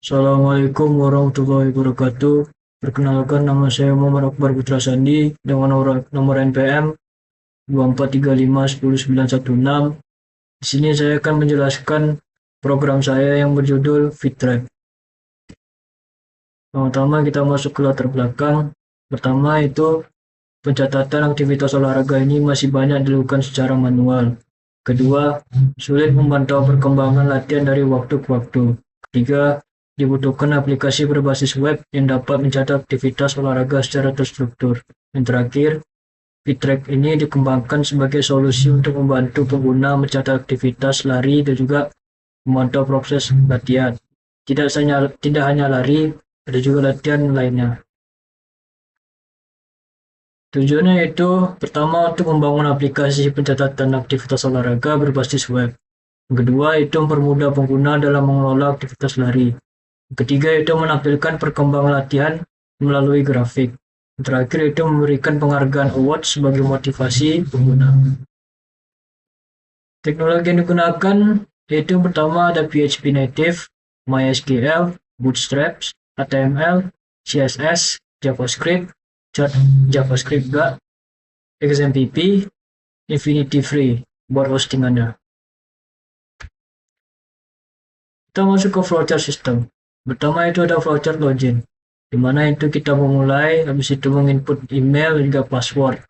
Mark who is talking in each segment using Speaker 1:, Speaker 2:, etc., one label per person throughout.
Speaker 1: Assalamualaikum warahmatullahi wabarakatuh. Perkenalkan, nama saya Muhammad Akbar Putra Sandi dengan nomor NPM 2435109106. Di sini saya akan menjelaskan program saya yang berjudul FitTrack. Pertama kita masuk ke latar belakang. Pertama itu pencatatan aktivitas olahraga ini masih banyak dilakukan secara manual. Kedua, sulit memantau perkembangan latihan dari waktu ke waktu. Ketiga, dibutuhkan aplikasi berbasis web yang dapat mencatat aktivitas olahraga secara terstruktur. Yang terakhir, FitTrack ini dikembangkan sebagai solusi untuk membantu pengguna mencatat aktivitas lari dan juga memantau proses latihan. Tidak hanya lari, ada juga latihan lainnya. Tujuannya itu pertama untuk membangun aplikasi pencatatan aktivitas olahraga berbasis web. Yang kedua itu mempermudah pengguna dalam mengelola aktivitas lari. Yang ketiga itu menampilkan perkembangan latihan melalui grafik. Yang terakhir itu memberikan penghargaan award sebagai motivasi pengguna. Teknologi yang digunakan yaitu pertama ada PHP Native, MySQL, Bootstrap, HTML, CSS, JavaScript, JavaScript juga, XMPP, Infinity Free buat hosting Anda. Kita masuk ke flowchart system. Pertama itu ada flowchart login, di mana itu kita memulai, habis itu menginput email dan juga password.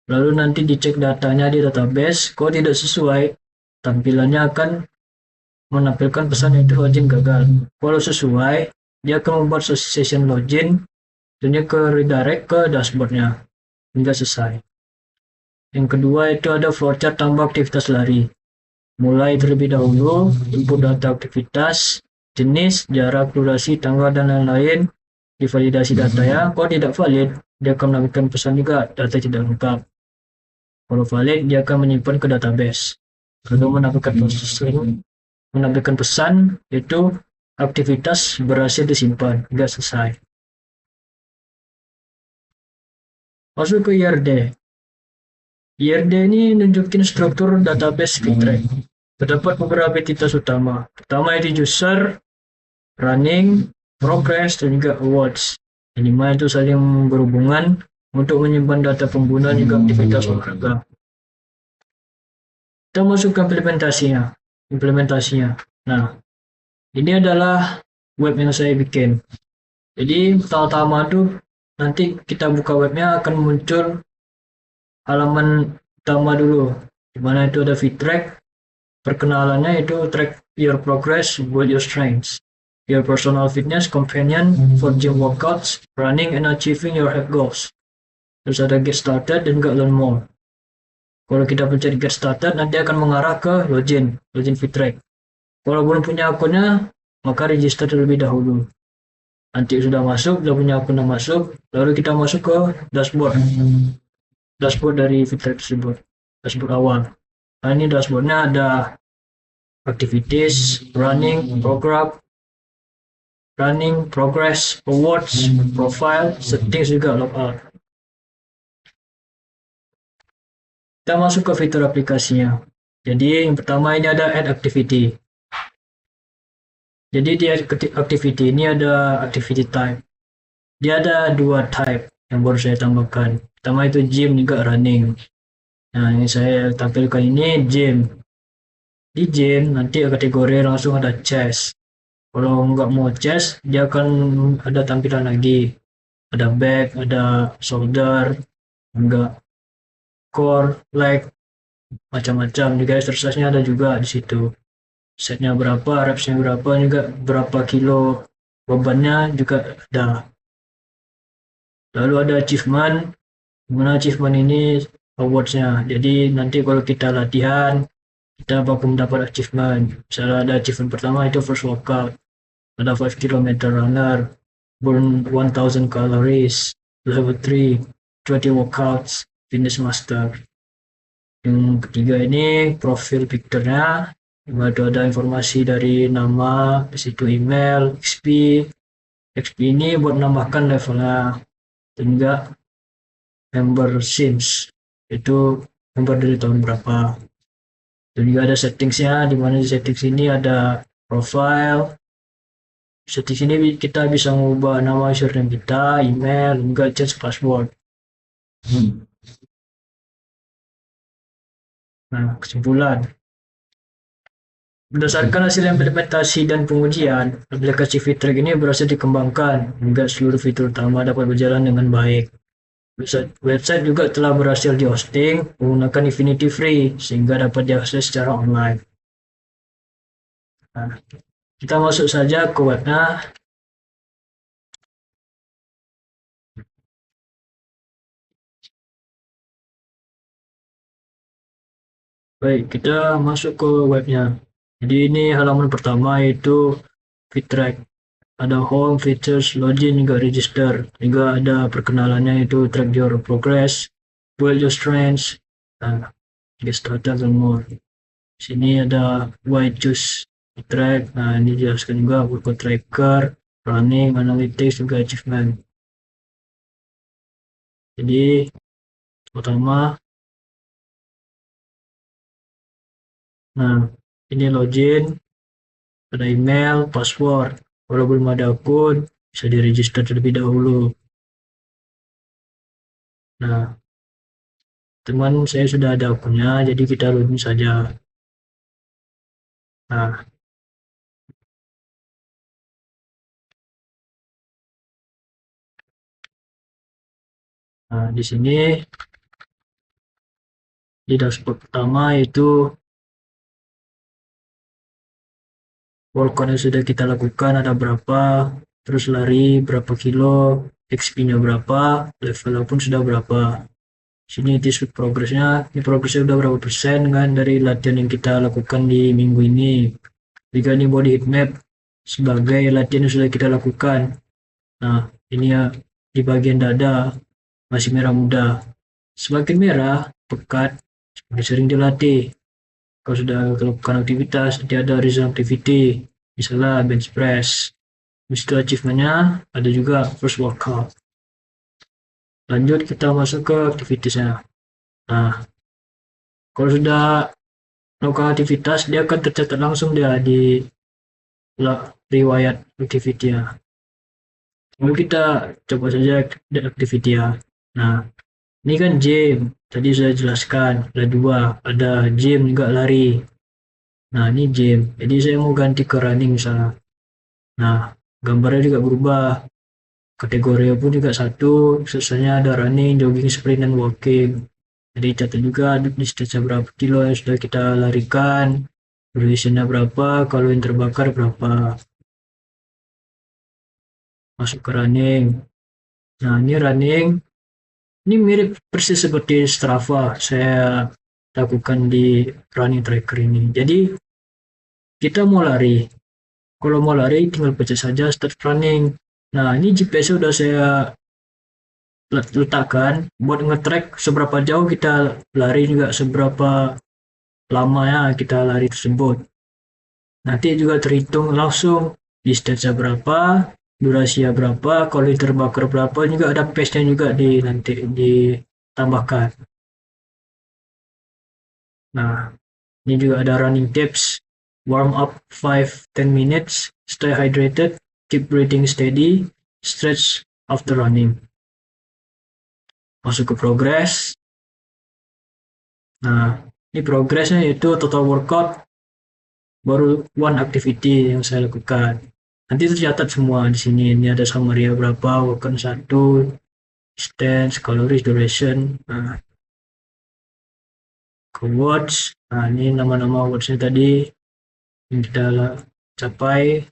Speaker 1: Lalu nanti dicek datanya di database, kalau tidak sesuai, tampilannya akan menampilkan pesan itu login gagal. Kalau sesuai, dia akan membuat session login, dan dia ke redirect ke dashboardnya hingga selesai. Yang kedua itu ada flowchart tambah aktivitas lari. Mulai terlebih dahulu, input data aktivitas, jenis, jarak, durasi, tanggal, dan lain-lain, divalidasi datanya. Kalau tidak valid, dia akan menampilkan pesan juga data tidak lengkap. Kalau valid, dia akan menyimpan ke database. Lalu menampilkan pesan, yaitu aktivitas berhasil disimpan hingga selesai. Masuk ke IRD. IRD ini nunjukin struktur database FitTrack. Terdapat beberapa identitas utama. Pertama itu user, running, progress, dan juga awards. Yang lima itu saling berhubungan untuk menyimpan data pengguna juga aktivitas olahraga. Kita masuk ke implementasinya. Nah, ini adalah web yang saya bikin. Jadi pertama-tama tuh nanti kita buka webnya akan muncul halaman utama dulu, di mana itu ada FitTrack. Perkenalannya itu track your progress with your strengths, your personal fitness companion for gym workouts, running and achieving your health goals. Terus ada get started dan juga learn more. Kalau kita pencet get started, nanti akan mengarah ke login FitTrack. Kalau belum punya akunnya, maka register terlebih dahulu. Nanti sudah punya akun masuk, lalu kita masuk ke dashboard dari FitTrack tersebut, dashboard awal. Nah, ini dashboardnya ada activities, running, progress, awards, profile, settings juga logout. Kita masuk ke fitur aplikasinya. Jadi yang pertama ini ada add activity. Jadi di activity ini ada activity type. Dia ada dua type yang baru saya tambahkan. Pertama itu gym juga running. Nah, yang saya tampilkan ini gym. Di gym nanti kategori langsung ada chest. Kalau nggak mau chest, dia akan ada tampilan lagi. Ada back, ada shoulder, enggak core, leg, macam-macam. Juga exercise-nya ada juga di situ. Setnya berapa, repsnya berapa, juga berapa kilo bebannya juga ada. Lalu ada achievement, dimana achievement ini awards-nya. Jadi nanti kalau kita latihan, kita bakal mendapat achievement. Misalnya ada achievement pertama itu first workout, ada 5 km runner, burn 1000 calories, level 3, 20 workouts, fitness master. Yang ketiga ini profil picture-nya, itu ada informasi dari nama, di situ email, XP ini buat menambahkan levelnya, dan juga member sims, itu member dari tahun berapa. Dan juga ada settingsnya, di mana di settings ini ada profile, Di sini kita bisa mengubah nama username kita, email, juga change password. Nah, kesimpulan. Berdasarkan hasil implementasi dan pengujian, aplikasi Fitrek ini berhasil dikembangkan hingga seluruh fitur utama dapat berjalan dengan baik. Website juga telah berhasil di-hosting menggunakan Infinity Free sehingga dapat diakses secara online. Nah, kita masuk saja ke webnya. Baik, kita masuk ke webnya. Jadi ini halaman pertama yaitu Fitrek. Ada home, features, login, juga register. Juga ada perkenalannya itu track your progress, build your strengths, get started and more. Sini ada why choose track. Nah, ini dijelaskan juga workout tracker, running, analytics, juga achievement. Jadi pertama, nah ini login, ada email, password. Kalau belum ada akun, bisa diregister terlebih dahulu. Nah, teman saya sudah ada akunnya, jadi kita login saja. Nah, di sini di dashboard pertama itu workout yang sudah kita lakukan ada berapa, terus lari berapa kilo, XP-nya berapa, levelnya pun sudah berapa. Sini itu progresnya, ini progresnya udah berapa persen kan dari latihan yang kita lakukan di minggu ini. Jika ini body heat map sebagai latihan yang sudah kita lakukan. Nah, ini ya di bagian dada masih merah muda. Semakin merah, pekat, semakin sering dilatih. Kalau sudah melakukan aktivitas, nanti ada result activity, misalnya bench press. Habis itu achievementnya ada juga first workout. Lanjut kita masuk ke aktivitasnya. Nah, kalau sudah melakukan aktivitas, dia akan tercatat langsung dia di riwayat aktivitinya. Lalu kita coba saja aktivitinya. Nah, ini kan gym, tadi saya jelaskan ada dua, ada gym juga lari. Nah, ini gym, jadi saya mau ganti ke running misalnya. Nah, gambarnya juga berubah, kategorinya pun juga satu, sisanya ada running, jogging, sprint, dan walking. Jadi catat juga di stage berapa kilo yang sudah kita larikan, durationnya berapa, kalau yang terbakar berapa. Masuk ke running. Nah, ini running, ini mirip persis seperti Strava saya lakukan di running tracker ini. Jadi kita mau lari, kalau mau lari tinggal pencet saja start running. Nah, ini GPS sudah saya letakkan buat nge-track seberapa jauh kita lari, juga seberapa lamanya kita lari tersebut. Nanti juga terhitung langsung distance berapa, durasi berapa, kalau terbakar berapa, juga ada pace-nya juga nanti ditambahkan. Nah, ini juga ada running tips, warm up 5-10 minutes, stay hydrated, keep breathing steady, stretch after running. Masuk ke progress. Nah, ini progressnya yaitu total workout baru one activity yang saya lakukan. Nanti tercatat semua di sini. Ini ada summary berapa, workout 1, distance, calories, duration. Nah, ke watch. Nah, ini nama-nama watchnya tadi yang kita capai.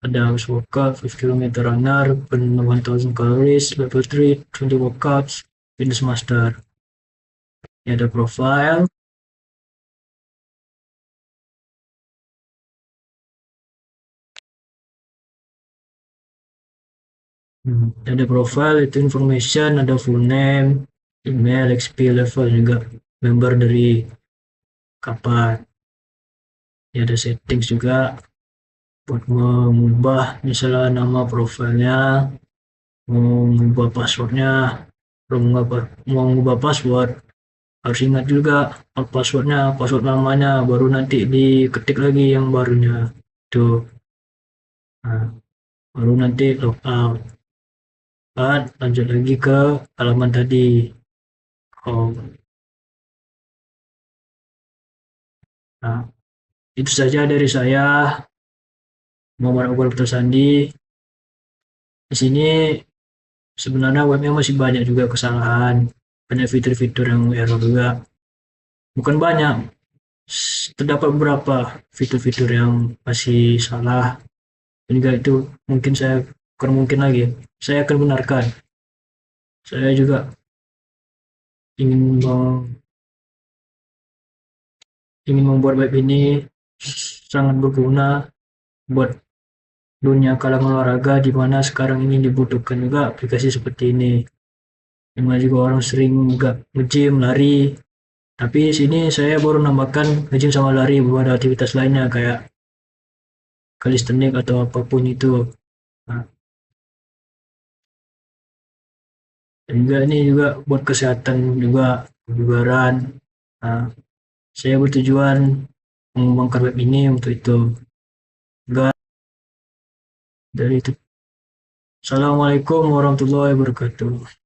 Speaker 1: Ada house workout, 5 km runner, burn 1000 calories, level 3, 20 workouts, fitness master. Ini ada profile. Ada profile, itu information, ada full name, email, XP level, juga member dari kapan. Ini ada settings juga buat mengubah misalnya nama profilnya, mau mengubah passwordnya. Kalau mau mengubah password harus ingat juga passwordnya, password lamanya, baru nanti diketik lagi yang barunya tuh. Nah, baru nanti logout. Lanjut lagi ke halaman tadi. Home. Nah, itu saja dari saya, Muhammad Awal Putra Sandi. Di sini sebenarnya webnya masih banyak juga kesalahan, banyak fitur-fitur yang error juga. Bukan banyak, terdapat beberapa fitur-fitur yang masih salah. Dan juga itu mungkin saya bukan mungkin lagi, saya akan benarkan. Saya juga ingin ingin membuat web ini sangat berguna buat dunia kalangan olahraga di mana sekarang ini dibutuhkan juga aplikasi seperti ini. Yang mana juga orang sering juga nge-gym, lari. Tapi sini saya baru nambahkan nge-gym sama lari, belum ada aktivitas lainnya kayak calisthenics atau apapun itu. Nah, dan juga ini juga buat kesehatan juga, kebugaran. Nah, saya bertujuan mengembangkan web ini untuk itu. Enggak dari itu. Assalamualaikum warahmatullahi wabarakatuh.